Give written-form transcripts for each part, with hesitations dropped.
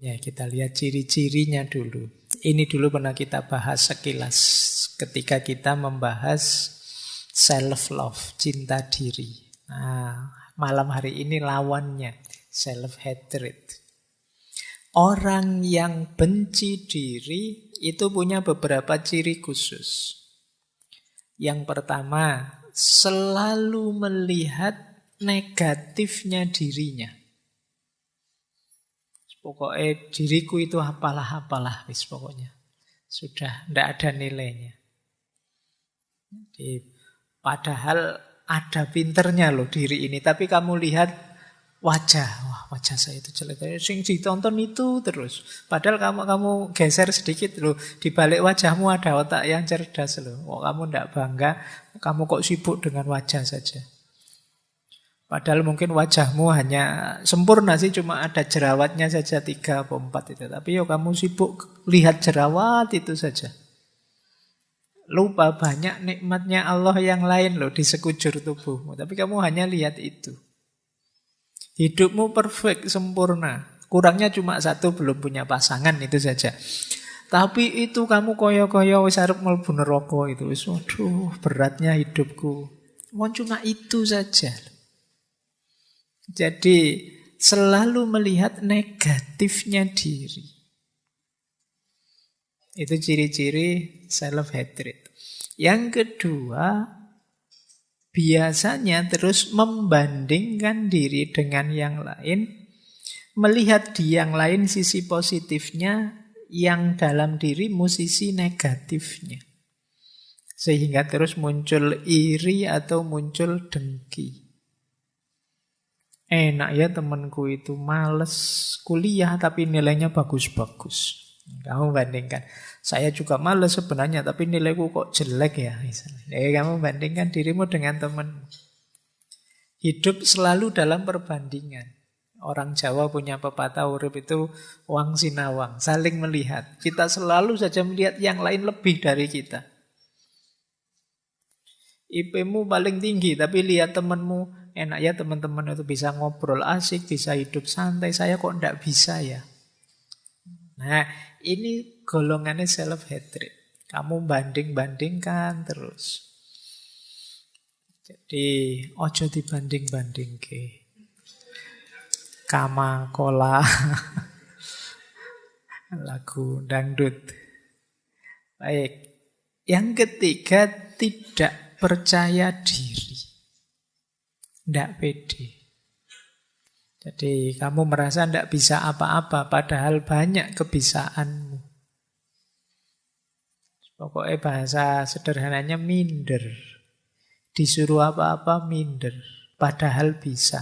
Ya, kita lihat ciri-cirinya dulu. Ini dulu pernah kita bahas sekilas ketika kita membahas self-love, cinta diri. Nah, malam hari ini lawannya, self-hatred. Orang yang benci diri itu punya beberapa ciri khusus. Yang pertama, selalu melihat negatifnya dirinya. Pokoknya diriku itu apalah wis pokoknya. Sudah tidak ada nilainya. Padahal ada pinternya loh diri ini, tapi kamu lihat wajah, wah wajah saya itu jelek. Sing ditonton itu terus. Padahal kamu geser sedikit loh, di balik wajahmu ada otak yang cerdas loh. Oh, kamu tidak bangga, kamu kok sibuk dengan wajah saja. Padahal mungkin wajahmu hanya sempurna sih, cuma ada jerawatnya saja 3 atau 4 itu. Tapi yo kamu sibuk lihat jerawat itu saja. Lupa banyak nikmatnya Allah yang lain loh di sekujur tubuhmu. Tapi kamu hanya lihat itu. Hidupmu perfect, sempurna. Kurangnya cuma 1, belum punya pasangan, itu saja. Tapi itu kamu koyo-koyo wis arep mlebu neraka itu. Waduh, beratnya hidupku. Mau cuma itu saja. Jadi selalu melihat negatifnya diri. Itu ciri-ciri self-hatred. Yang kedua, biasanya terus membandingkan diri dengan yang lain, melihat di yang lain sisi positifnya, yang dalam dirimu sisi negatifnya. Sehingga terus muncul iri atau muncul dengki. Enak ya temanku itu males kuliah tapi nilainya bagus-bagus. Kamu bandingkan. Saya juga males sebenarnya tapi nilaiku kok jelek ya. Misalnya. Kamu bandingkan dirimu dengan teman. Hidup selalu dalam perbandingan. Orang Jawa punya pepatah urip itu wang sinawang. Saling melihat. Kita selalu saja melihat yang lain lebih dari kita. IP-mu paling tinggi, tapi lihat temanmu, enak ya teman-teman itu bisa ngobrol asik, bisa hidup santai, saya kok enggak bisa ya. Nah, ini golongannya self-hatred. Kamu banding-bandingkan terus. Jadi, ojo dibanding-banding ke. Kama kola. Lagu dangdut. Baik. Yang ketiga, tidak percaya diri. Tidak pede. Jadi kamu merasa tidak bisa apa-apa, padahal banyak kebisaanmu. Pokoknya bahasa sederhananya minder. Disuruh apa-apa minder, padahal bisa.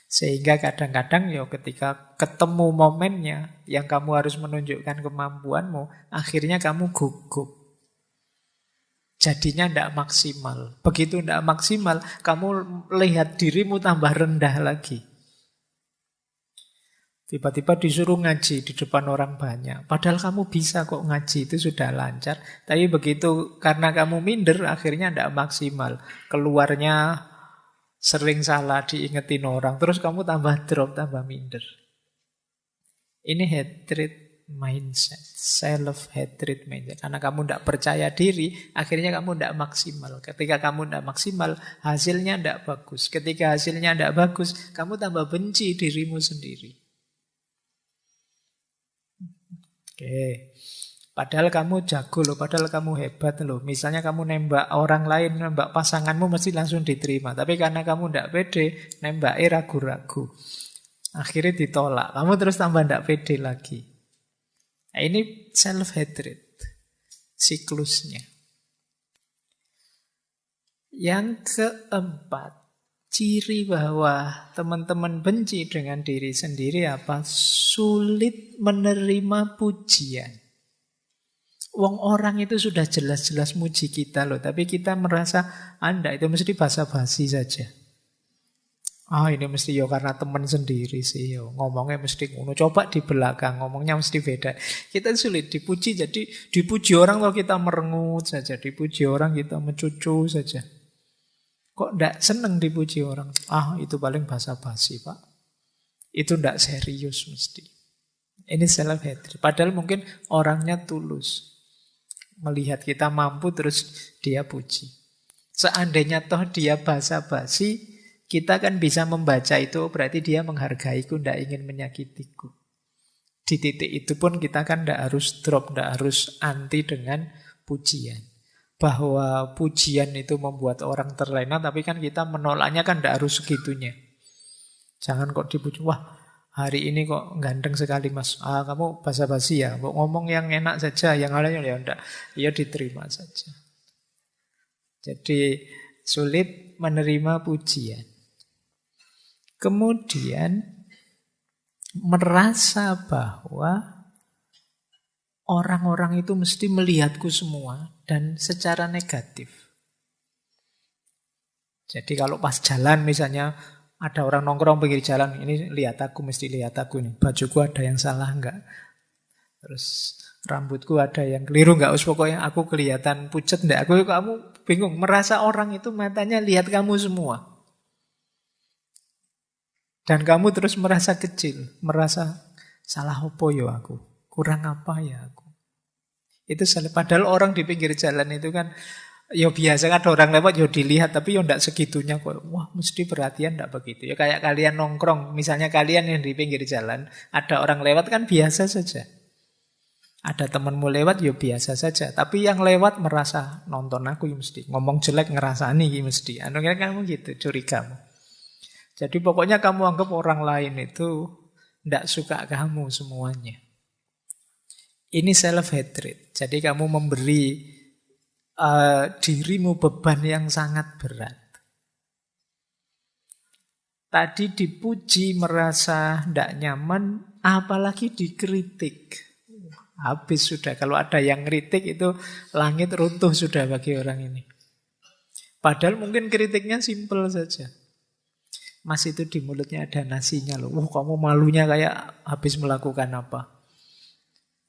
Sehingga kadang-kadang ya ketika ketemu momennya yang kamu harus menunjukkan kemampuanmu, akhirnya kamu gugup. Jadinya tidak maksimal. Begitu tidak maksimal, kamu lihat dirimu tambah rendah lagi. Tiba-tiba disuruh ngaji di depan orang banyak. Padahal kamu bisa kok ngaji, itu sudah lancar. Tapi begitu karena kamu minder, akhirnya tidak maksimal. Keluarnya sering salah diingetin orang. Terus kamu tambah drop, tambah minder. Ini hatred mindset, self-hatred mindset. Karena kamu tidak percaya diri, akhirnya kamu tidak maksimal. Ketika kamu tidak maksimal, hasilnya tidak bagus. Ketika hasilnya tidak bagus, kamu tambah benci dirimu sendiri. Oke. Padahal kamu jago loh, padahal kamu hebat loh. Misalnya kamu nembak orang lain, nembak pasanganmu mesti langsung diterima. Tapi karena kamu tidak pede, nembaknya ragu-ragu. Akhirnya ditolak. Kamu terus tambah tidak pede lagi. Nah, ini self-hatred. Siklusnya. Yang keempat, ciri bahwa teman-teman benci dengan diri sendiri apa? Sulit menerima pujian. Wong orang itu sudah jelas-jelas muji kita loh, tapi kita merasa Anda itu mesti basa-basi saja. Ini mesti ya karena teman sendiri sih, yo ngomongnya mesti ngono. Coba di belakang ngomongnya mesti beda. Kita sulit dipuji, jadi dipuji orang kalau kita merengut saja, dipuji orang kita mencucu saja. Kok ndak seneng dipuji orang? Itu paling basa-basi, Pak. Itu ndak serius mesti. Ini self-hatred. Padahal mungkin orangnya tulus. Melihat kita mampu terus dia puji. Seandainya toh dia basa-basi, kita kan bisa membaca itu berarti dia menghargaiku, tidak ingin menyakitiku. Di titik itu pun kita kan tidak harus drop, tidak harus anti dengan pujian. Bahwa pujian itu membuat orang terlena, tapi kan kita menolaknya kan tidak harus segitunya. Jangan kok dipuji, wah hari ini kok ganteng sekali mas. Kamu basa-basi ya, mau ngomong yang enak saja, yang lainnya ya enggak. Ya diterima saja. Jadi sulit menerima pujian. Kemudian merasa bahwa orang-orang itu mesti melihatku semua dan secara negatif. Jadi kalau pas jalan misalnya ada orang nongkrong pinggir jalan, ini lihat aku, mesti lihat aku nih. Bajuku ada yang salah enggak? Terus rambutku ada yang keliru enggak? Pokoknya aku kelihatan pucet enggak? Kamu bingung, merasa orang itu matanya lihat kamu semua. Dan kamu terus merasa kecil, merasa salah apa ya aku? Kurang apa ya aku? Itu salah. Padahal orang di pinggir jalan itu kan ya biasa kan ada orang lewat ya dilihat, tapi ya enggak segitunya kok. Wah, mesti perhatian enggak begitu. Ya kayak kalian nongkrong, misalnya kalian yang di pinggir jalan, ada orang lewat kan biasa saja. Ada temanmu lewat ya biasa saja, tapi yang lewat merasa nonton aku ya mesti. Ngomong jelek ngerasani ya mesti. Akhirnya kamu gitu, curigamu. Jadi pokoknya kamu anggap orang lain itu enggak suka kamu semuanya. Ini self-hatred. Jadi kamu memberi dirimu beban yang sangat berat. Tadi dipuji merasa tidak nyaman, apalagi dikritik. Habis sudah. Kalau ada yang kritik itu langit runtuh sudah bagi orang ini. Padahal mungkin kritiknya simpel saja. Mas itu di mulutnya ada nasinya loh. Kamu malunya kayak habis melakukan apa?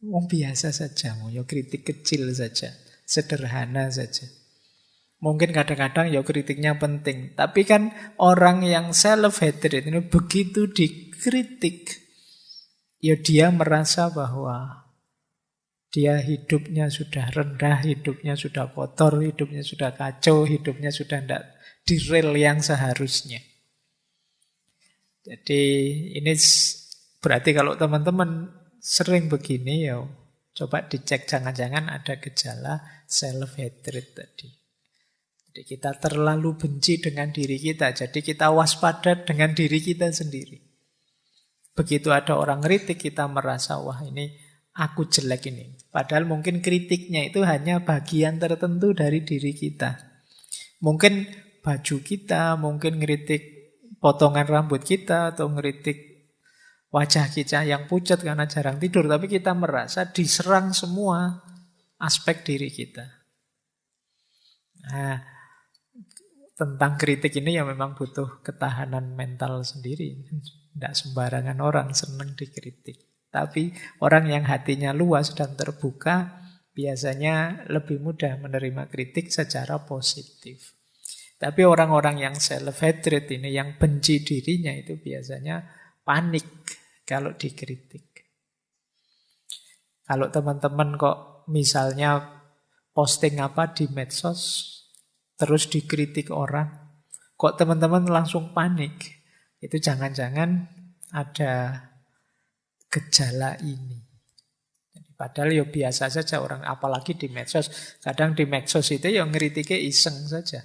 Biasa saja, ya kritik kecil saja. Sederhana saja. Mungkin kadang-kadang ya kritiknya penting. Tapi kan orang yang self-hatred ini begitu dikritik, ya dia merasa bahwa dia hidupnya sudah rendah, hidupnya sudah kotor, hidupnya sudah kacau, hidupnya sudah tidak di rel yang seharusnya. Jadi ini berarti kalau teman-teman sering begini ya coba dicek jangan-jangan ada gejala self-hatred tadi. Jadi kita terlalu benci dengan diri kita. Jadi kita waspada dengan diri kita sendiri. Begitu ada orang kritik kita merasa wah ini aku jelek ini. Padahal mungkin kritiknya itu hanya bagian tertentu dari diri kita. Mungkin baju kita, mungkin kritik potongan rambut kita atau ngeritik wajah kita yang pucat karena jarang tidur. Tapi kita merasa diserang semua aspek diri kita. Nah, tentang kritik ini ya memang butuh ketahanan mental sendiri. Tidak sembarangan orang senang dikritik. Tapi orang yang hatinya luas dan terbuka biasanya lebih mudah menerima kritik secara positif. Tapi orang-orang yang self-hatred ini, yang benci dirinya itu biasanya panik kalau dikritik. Kalau teman-teman kok misalnya posting apa di medsos, terus dikritik orang, kok teman-teman langsung panik? Itu jangan-jangan ada gejala ini. Padahal ya biasa saja orang, apalagi di medsos. Kadang di medsos itu ya ngeritiknya iseng saja.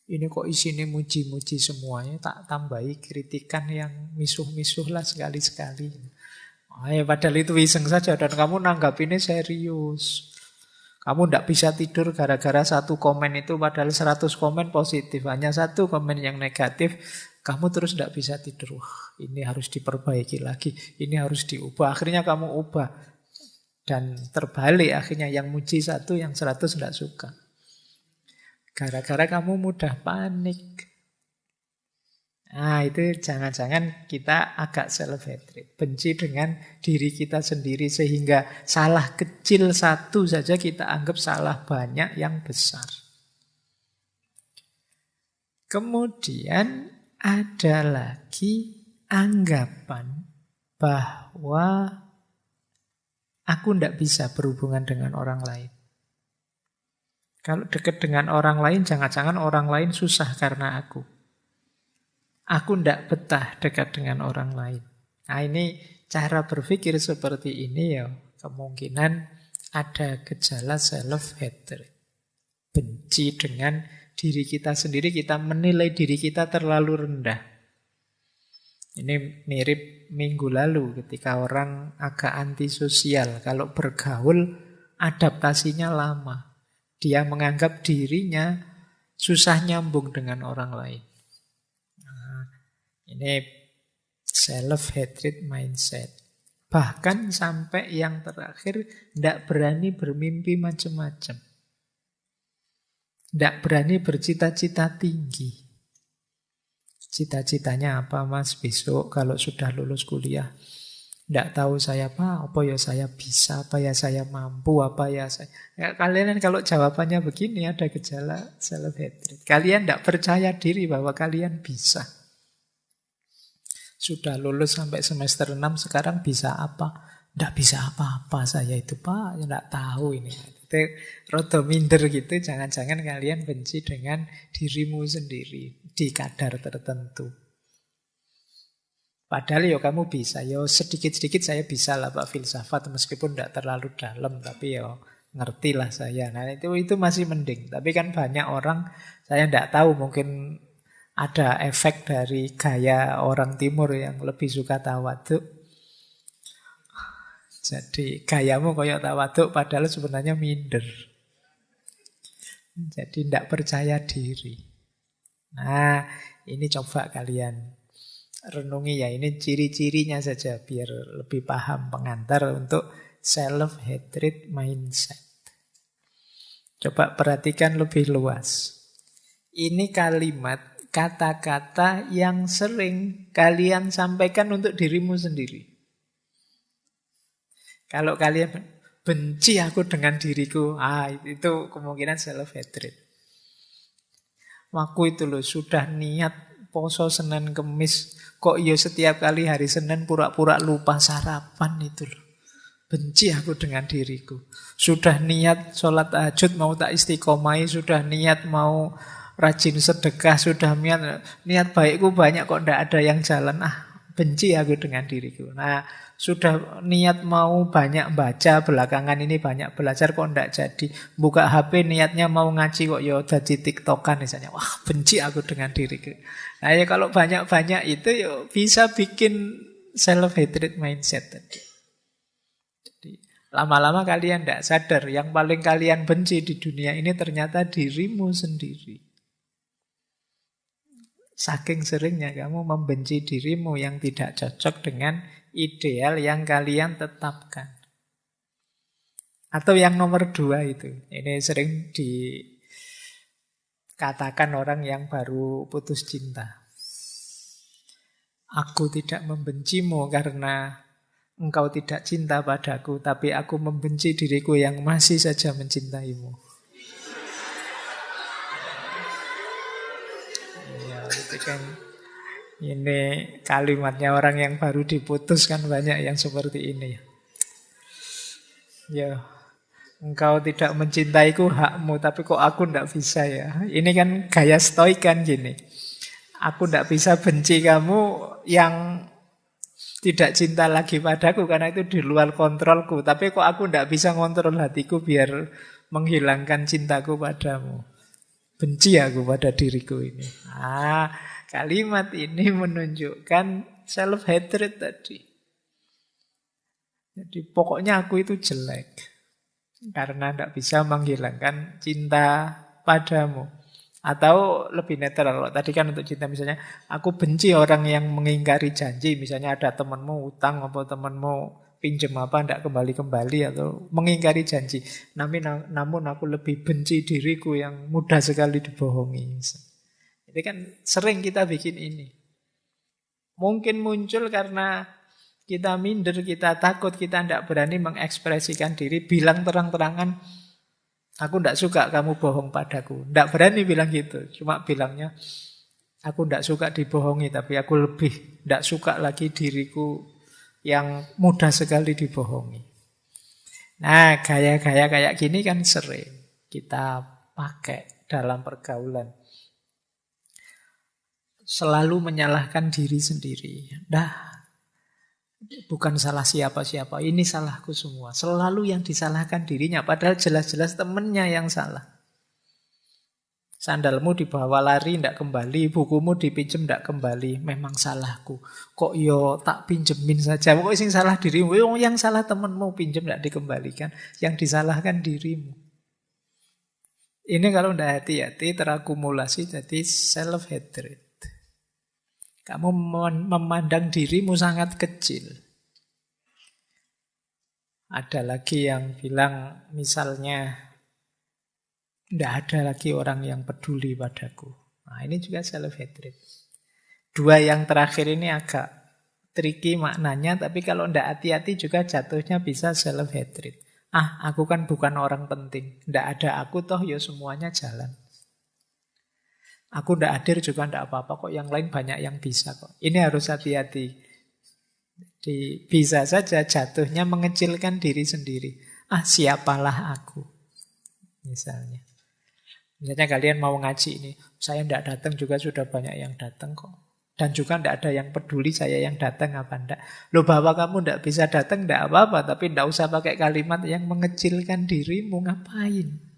Ini kok isinya muji-muji semuanya, tak tambahi kritikan yang misuh-misuh lah sekali-sekali. Padahal itu iseng saja dan kamu nanggapinnya serius. Kamu tidak bisa tidur gara-gara satu komen itu, padahal 100 komen positif. Hanya satu komen yang negatif, kamu terus tidak bisa tidur. Wah, ini harus diperbaiki lagi, ini harus diubah. Akhirnya kamu ubah. Dan terbalik akhirnya, yang muji satu, yang 100 tidak suka. Gara-gara kamu mudah panik. Nah, itu jangan-jangan kita agak self-hatred. Benci dengan diri kita sendiri sehingga salah kecil satu saja kita anggap salah banyak yang besar. Kemudian ada lagi anggapan bahwa aku tidak bisa berhubungan dengan orang lain. Kalau dekat dengan orang lain, jangan-jangan orang lain susah karena aku. Aku tidak betah dekat dengan orang lain. Nah ini cara berpikir seperti ini ya, kemungkinan ada gejala self-hatred. Benci dengan diri kita sendiri, kita menilai diri kita terlalu rendah. Ini mirip minggu lalu ketika orang agak antisosial. Kalau bergaul, adaptasinya lama. Dia menganggap dirinya susah nyambung dengan orang lain. Ini self-hatred mindset. Bahkan sampai yang terakhir tidak berani bermimpi macam-macam. Tidak berani bercita-cita tinggi. Cita-citanya apa mas besok kalau sudah lulus kuliah? Tidak tahu saya apa ya saya bisa, apa ya saya mampu, apa ya saya... Ya, kalian kalau jawabannya begini ada gejala self-hatred. Kalian tidak percaya diri bahwa kalian bisa. Sudah lulus sampai semester 6, sekarang bisa apa? Tidak bisa apa-apa saya itu Pak, tidak tahu ini. Itu rada minder gitu, jangan-jangan kalian benci dengan dirimu sendiri di kadar tertentu. Padahal ya kamu bisa, ya sedikit-sedikit saya bisa lah Pak filsafat, meskipun tidak terlalu dalam, tapi ya ngerti lah saya. Nah itu masih mending, tapi kan banyak orang, saya tidak tahu mungkin ada efek dari gaya orang timur yang lebih suka tawaduk. Jadi gayamu kayak tawaduk padahal sebenarnya minder. Jadi tidak percaya diri. Nah ini coba kalian renungi ya. Ini ciri-cirinya saja biar lebih paham pengantar untuk self-hatred mindset. Coba perhatikan lebih luas. Ini kalimat, kata-kata yang sering kalian sampaikan untuk dirimu sendiri. Kalau kalian benci aku dengan diriku, itu kemungkinan self-hatred. Aku itu loh sudah niat poso Senin Kemis, kok ya setiap kali hari Senin pura-pura lupa sarapan itu loh. Benci aku dengan diriku. Sudah niat sholat tahajud mau tak istiqomai, sudah niat mau rajin sedekah, sudah niat baikku banyak kok tidak ada yang jalan. Benci aku dengan diriku. Nah, sudah niat mau banyak baca, belakangan ini banyak belajar kok tidak jadi. Buka HP niatnya mau ngaji kok ya jadi TikTokan misalnya. Wah, benci aku dengan diriku. Nah, ya kalau banyak-banyak itu ya bisa bikin self-hatred mindset tadi. Jadi, lama-lama kalian tidak sadar yang paling kalian benci di dunia ini ternyata dirimu sendiri. Saking seringnya kamu membenci dirimu yang tidak cocok dengan ideal yang kalian tetapkan. Atau yang nomor 2 itu. Ini sering dikatakan orang yang baru putus cinta. Aku tidak membencimu karena engkau tidak cinta padaku, tapi aku membenci diriku yang masih saja mencintaimu. Itu kan ini kalimatnya orang yang baru diputus kan banyak yang seperti ini. Ya, engkau tidak mencintaiku hakmu, tapi kok aku tidak bisa ya. Ini kan gaya stoik kan gini. Aku tidak bisa benci kamu yang tidak cinta lagi padaku karena itu di luar kontrolku. Tapi kok aku tidak bisa ngontrol hatiku biar menghilangkan cintaku padamu. Benci aku pada diriku ini. Kalimat ini menunjukkan self-hatred tadi. Jadi pokoknya aku itu jelek. Karena tidak bisa menghilangkan cinta padamu. Atau lebih netral. Tadi kan untuk cinta misalnya, aku benci orang yang mengingkari janji. Misalnya ada temanmu utang atau temanmu pinjam apa, tidak kembali-kembali atau mengingkari janji. Namun aku lebih benci diriku yang mudah sekali dibohongi. Itu kan sering kita bikin ini. Mungkin muncul karena kita minder, kita takut, kita tidak berani mengekspresikan diri, bilang terang-terangan, aku tidak suka kamu bohong padaku. Tidak berani bilang gitu, cuma bilangnya, aku tidak suka dibohongi, tapi aku lebih tidak suka lagi diriku yang mudah sekali dibohongi. Nah, gaya-gaya kayak gini kan sering kita pakai dalam pergaulan. Selalu menyalahkan diri sendiri. Bukan salah siapa-siapa, ini salahku semua. Selalu yang disalahkan dirinya, padahal jelas-jelas temennya yang salah. Sandalmu dibawa lari, ndak kembali. Bukumu dipinjem, ndak kembali. Memang salahku. Kok yo tak pinjemin saja. Pokoknya sing salah dirimu. Yang salah temenmu, pinjem ndak dikembalikan. Yang disalahkan dirimu. Ini kalau ndak hati-hati terakumulasi jadi self-hatred. Kamu memandang dirimu sangat kecil. Ada lagi yang bilang misalnya, tidak ada lagi orang yang peduli padaku. Nah, ini juga self-hatred. Dua yang terakhir ini agak tricky maknanya, tapi kalau tidak hati-hati juga jatuhnya bisa self-hatred. Aku kan bukan orang penting. Tidak ada aku toh ya semuanya jalan. Aku tidak hadir juga tidak apa-apa kok. Yang lain banyak yang bisa kok. Ini harus hati-hati. Bisa saja jatuhnya mengecilkan diri sendiri. Siapalah aku. Misalnya kalian mau ngaji ini, saya tidak datang juga sudah banyak yang datang kok. Dan juga tidak ada yang peduli saya yang datang apa enggak. Loh, bahwa kamu tidak bisa datang tidak apa-apa, tapi tidak usah pakai kalimat yang mengecilkan dirimu. Ngapain?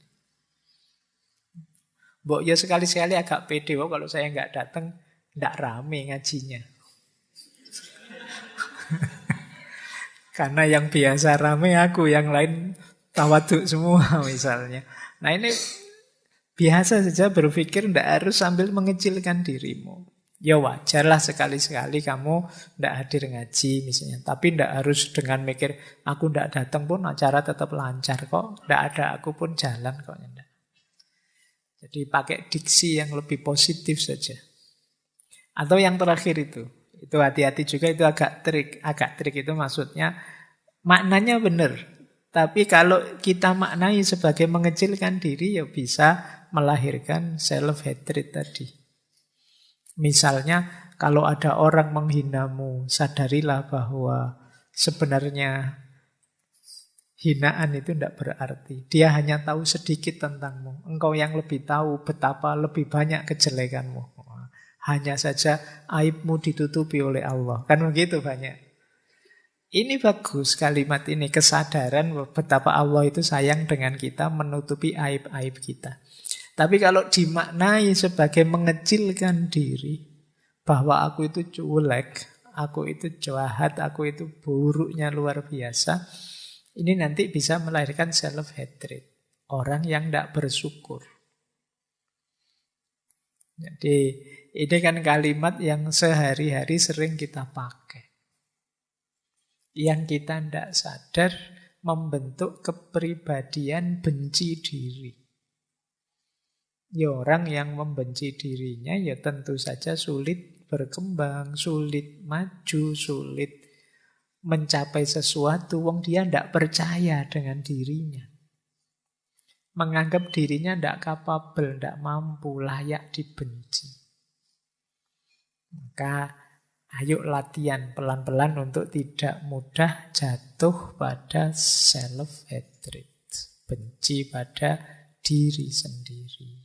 Mbok ya sekali-sekali agak pede, kalau saya nggak datang tidak rame ngajinya. Karena yang biasa rame aku, yang lain tawaduk semua misalnya. Nah ini biasa saja berpikir tidak harus sambil mengecilkan dirimu. Ya wajarlah sekali-sekali kamu tidak hadir ngaji misalnya. Tapi tidak harus dengan mikir, aku tidak datang pun acara tetap lancar kok. Tidak ada aku pun jalan kok. Tidak. Jadi pakai diksi yang lebih positif saja. Atau yang terakhir itu hati-hati juga, itu agak trik. Agak trik itu maksudnya maknanya benar. Tapi kalau kita maknai sebagai mengecilkan diri, ya bisa melahirkan self-hatred tadi. Misalnya, kalau ada orang menghinamu, sadarilah bahwa sebenarnya hinaan itu tidak berarti. Dia hanya tahu sedikit tentangmu. Engkau yang lebih tahu betapa lebih banyak kejelekanmu. Hanya saja aibmu ditutupi oleh Allah. Kan begitu banyak. Ini bagus kalimat ini, kesadaran betapa Allah itu sayang dengan kita, menutupi aib-aib kita. Tapi kalau dimaknai sebagai mengecilkan diri, bahwa aku itu cuek, aku itu jahat, aku itu buruknya luar biasa, ini nanti bisa melahirkan self-hatred. Orang yang tidak bersyukur. Jadi ini kan kalimat yang sehari-hari sering kita pakai. Yang kita tidak sadar membentuk kepribadian benci diri. Ya orang yang membenci dirinya ya tentu saja sulit berkembang, sulit maju, sulit mencapai sesuatu. Wong dia tidak percaya dengan dirinya. Menganggap dirinya tidak kapabel, tidak mampu, layak dibenci. Maka ayo latihan pelan-pelan untuk tidak mudah jatuh pada self-hatred. Benci pada diri sendiri.